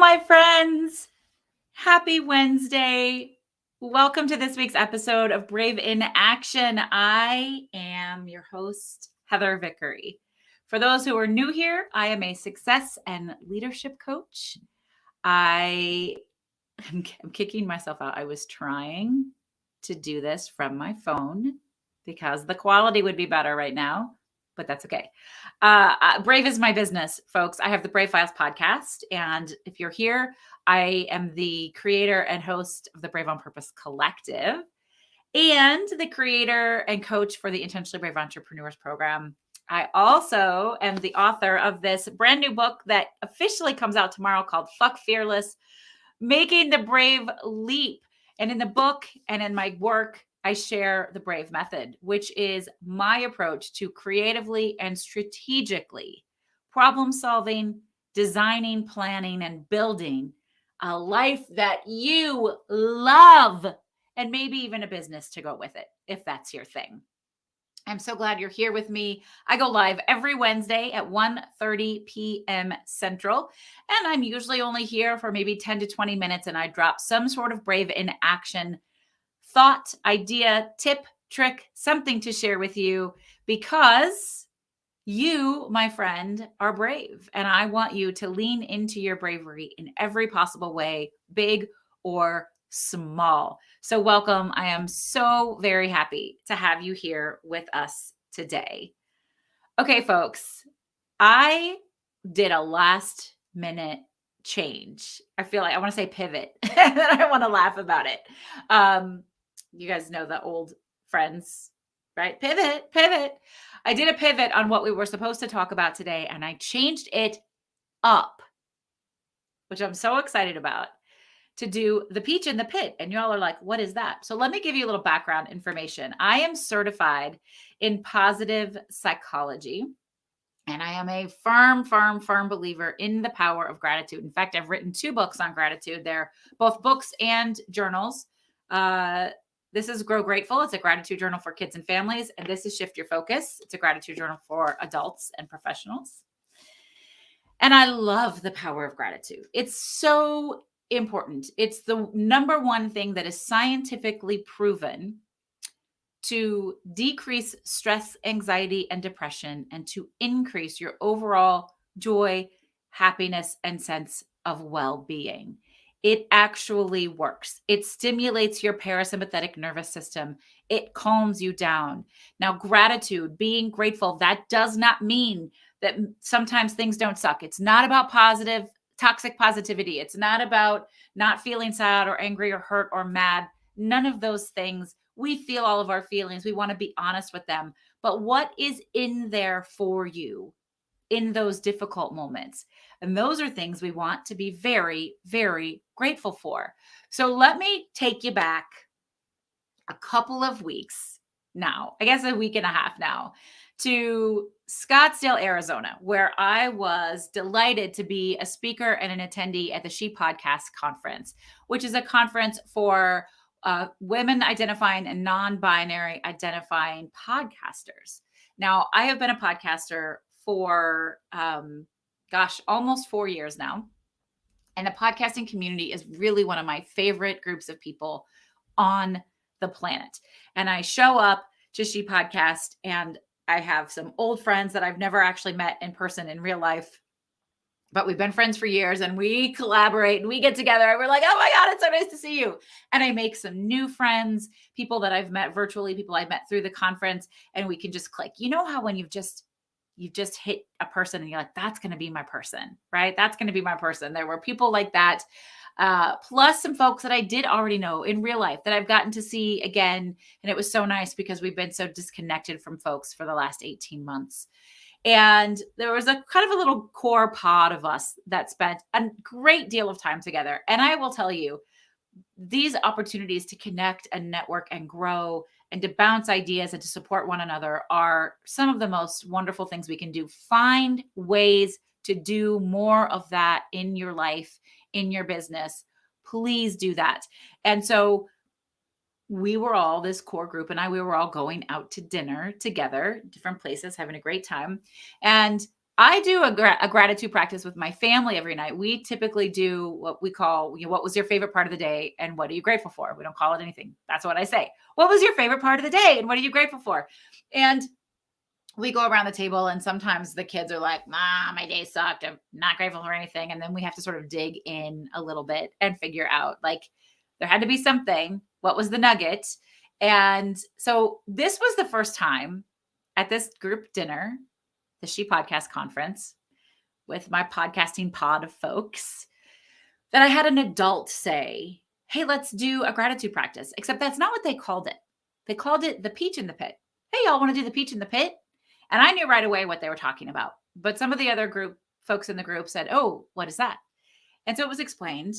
my friends. Happy Wednesday. Welcome to this week's episode of Brave in Action. I am your host, Heather Vickery. For those who are new here, I am a success and leadership coach. I'm kicking myself out. I was trying to do this from my phone because the quality would be better right now, but that's okay. Brave is my business, folks. I have the Brave Files podcast. And if you're here, I am the creator and host of the Brave on Purpose Collective and the creator and coach for the Intentionally Brave Entrepreneurs program. I also am the author of this brand new book that officially comes out tomorrow called Fuck Fearless, Making the Brave Leap. And in the book and in my work, I share the Brave Method, which is my approach to creatively and strategically problem solving, designing, planning, and building a life that you love, and maybe even a business to go with it, if that's your thing. I'm so glad you're here with me. I go live every Wednesday at 1:30 p.m. Central, and I'm usually only here for maybe 10 to 20 minutes, and I drop some sort of Brave in Action thought, idea, tip, trick, something to share with you because you, my friend, are brave, and I want you to lean into your bravery in every possible way, big or small. So welcome. I am so very happy to have you here with us today. Okay, folks, I did a last minute change. I feel like I want to say pivot and then I want to laugh about it. You guys know the old friends, right? Pivot. I did a pivot on what we were supposed to talk about today, and I changed it up, which I'm so excited about, to do the peach in the pit. And y'all are like, what is that? So let me give you a little background information. I am certified in positive psychology, and I am a firm believer in the power of gratitude. In fact, I've written 2 books on gratitude. They're both books and journals. This is Grow Grateful. It's a gratitude journal for kids and families. And this is Shift Your Focus. It's a gratitude journal for adults and professionals. And I love the power of gratitude. It's so important. It's the number one thing that is scientifically proven to decrease stress, anxiety, and depression, and to increase your overall joy, happiness, and sense of well-being. It actually works. It stimulates your parasympathetic nervous system. It calms you down. Now, gratitude, being grateful, that does not mean that sometimes things don't suck. It's not about toxic positivity. It's not about not feeling sad or angry or hurt or mad. None of those things. We feel all of our feelings. We want to be honest with them. But what is in there for you in those difficult moments? And those are things we want to be very, very grateful for. So let me take you back a couple of weeks now, I guess a week and a half now, to Scottsdale, Arizona, where I was delighted to be a speaker and an attendee at the She Podcast Conference, which is a conference for women identifying and non-binary identifying podcasters. Now, I have been a podcaster for, almost 4 years now. And the podcasting community is really one of my favorite groups of people on the planet. And I show up to She Podcast, and I have some old friends that I've never actually met in person in real life, but we've been friends for years, and we collaborate and we get together and we're like, oh my God, it's so nice to see you. And I make some new friends, people that I've met virtually, people I've met through the conference, and we can just click. You know how when you've just hit a person and you're like, that's going to be my person, right? That's going to be my person. There were people like that. Plus some folks that I did already know in real life that I've gotten to see again. And it was so nice because we've been so disconnected from folks for the last 18 months. And there was a kind of a little core pod of us that spent a great deal of time together. And I will tell you, these opportunities to connect and network and grow and to bounce ideas and to support one another are some of the most wonderful things we can do. Find ways to do more of that in your life, in your business. Please do that. And so we were all, this core group and we were all going out to dinner together, different places, having a great time. And I do a gratitude practice with my family every night. We typically do what we call, what was your favorite part of the day and what are you grateful for? We don't call it anything. That's what I say. What was your favorite part of the day and what are you grateful for? And we go around the table and sometimes the kids are like, "Mom, my day sucked. I'm not grateful for anything." And then we have to sort of dig in a little bit and figure out, like, there had to be something. What was the nugget? And so this was the first time at this group dinner, the She Podcast conference with my podcasting pod of folks, that I had an adult say, "Hey, let's do a gratitude practice." Except that's not what they called it. They called it the peach in the pit. "Hey, y'all want to do the peach in the pit?" And I knew right away what they were talking about. But some of the other folks in the group said, "Oh, what is that?" And so it was explained.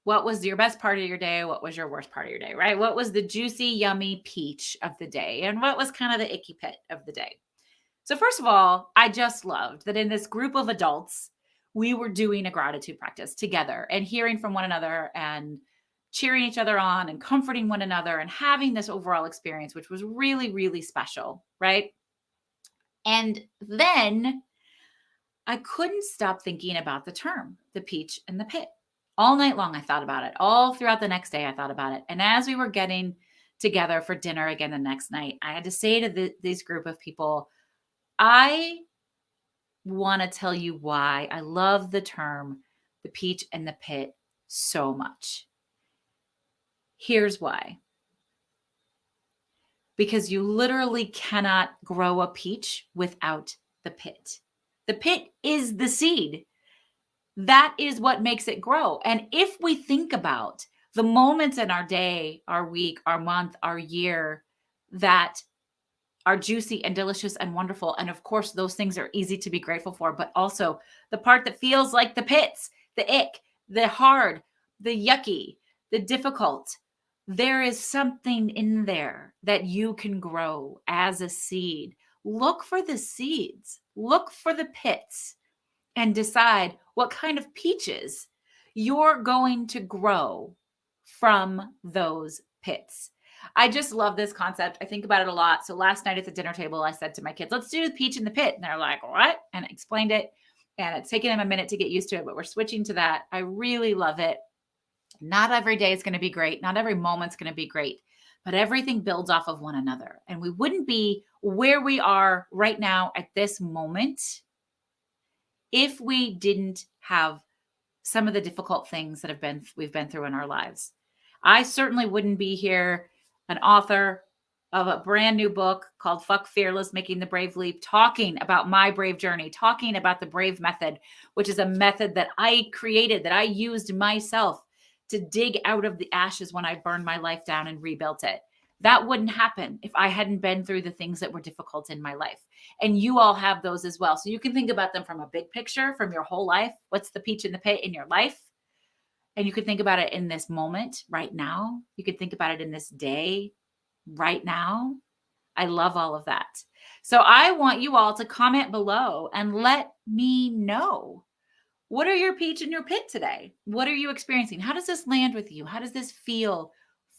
What was your best part of your day? What was your worst part of your day, right? What was the juicy, yummy peach of the day? And what was kind of the icky pit of the day? So first of all, I just loved that in this group of adults, we were doing a gratitude practice together and hearing from one another and cheering each other on and comforting one another and having this overall experience, which was really, really special, right? And then I couldn't stop thinking about the term, the peach and the pit. All night long, I thought about it. All throughout the next day, I thought about it. And as we were getting together for dinner again the next night, I had to say to this group of people, I want to tell you why I love the term the peach and the pit so much. Here's why. Because you literally cannot grow a peach without the pit. The pit is the seed. That is what makes it grow. And if we think about the moments in our day, our week, our month, our year that are juicy and delicious and wonderful. And of course, those things are easy to be grateful for, but also the part that feels like the pits, the ick, the hard, the yucky, the difficult. There is something in there that you can grow as a seed. Look for the seeds, look for the pits, and decide what kind of peaches you're going to grow from those pits. I just love this concept. I think about it a lot. So last night at the dinner table, I said to my kids, "Let's do the peach in the pit." And they're like, "What?" And I explained it. And it's taken them a minute to get used to it, but we're switching to that. I really love it. Not every day is going to be great. Not every moment's going to be great, but everything builds off of one another. And we wouldn't be where we are right now at this moment if we didn't have some of the difficult things that we've been through in our lives. I certainly wouldn't be here, an author of a brand new book called Fuck Fearless, Making the Brave Leap, talking about my brave journey, talking about the brave method, which is a method that I created, that I used myself to dig out of the ashes when I burned my life down and rebuilt it. That wouldn't happen if I hadn't been through the things that were difficult in my life. And you all have those as well. So you can think about them from a big picture, from your whole life. What's the peach in the pit in your life? And you could think about it in this moment right now. You could think about it in this day right now. I love all of that. So I want you all to comment below and let me know. What are your peach and your pit today? What are you experiencing? How does this land with you? How does this feel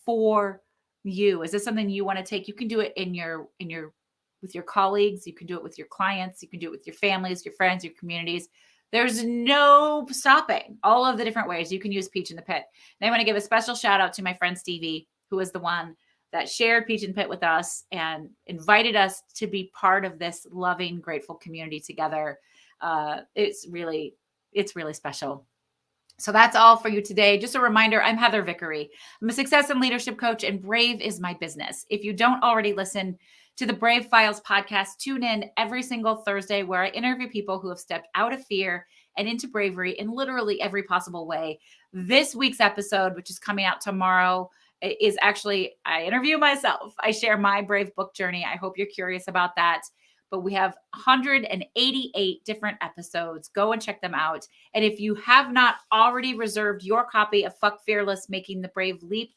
for you? Is this something you want to take? You can do it with your colleagues. You can do it with your clients. You can do it with your families, your friends, your communities. There's no stopping all of the different ways you can use peach in the pit. And I want to give a special shout out to my friend Stevie, who is the one that shared Peach and Pit with us and invited us to be part of this loving, grateful community together. It's really special. So that's all for you today. Just a reminder, I'm Heather Vickery. I'm a success and leadership coach, and Brave is my business. If you don't already listen to the Brave Files podcast, tune in every single Thursday where I interview people who have stepped out of fear and into bravery in literally every possible way. This week's episode, which is coming out tomorrow, is actually, I interview myself. I share my brave book journey. I hope you're curious about that. But we have 188 different episodes. Go and check them out. And if you have not already reserved your copy of Fuck Fearless, Making the Brave Leap,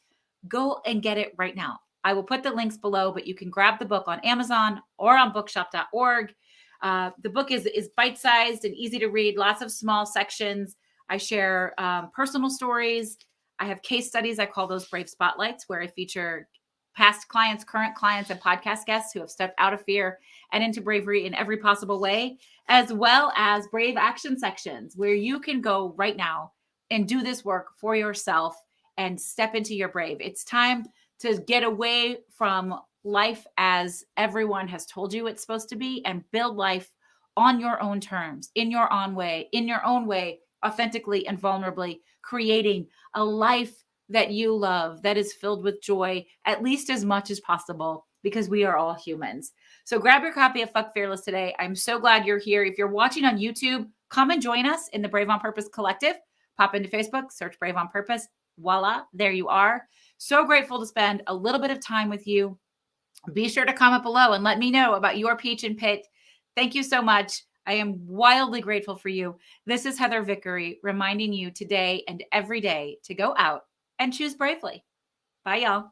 go and get it right now. I will put the links below, but you can grab the book on Amazon or on bookshop.org. The book is bite-sized and easy to read, lots of small sections. I share personal stories. I have case studies. I call those Brave Spotlights, where I feature past clients, current clients, and podcast guests who have stepped out of fear and into bravery in every possible way, as well as brave action sections where you can go right now and do this work for yourself and step into your brave. It's time to get away from life as everyone has told you it's supposed to be and build life on your own terms, in your own way, authentically and vulnerably, creating a life that you love, that is filled with joy, at least as much as possible, because we are all humans. So grab your copy of Fuck Fearless today. I'm so glad you're here. If you're watching on YouTube, come and join us in the Brave on Purpose Collective. Pop into Facebook, search Brave on Purpose. Voila, there you are. So grateful to spend a little bit of time with you. Be sure to comment below and let me know about your peach and pit. Thank you so much. I am wildly grateful for you. This is Heather Vickery reminding you today and every day to go out and choose bravely. Bye, y'all.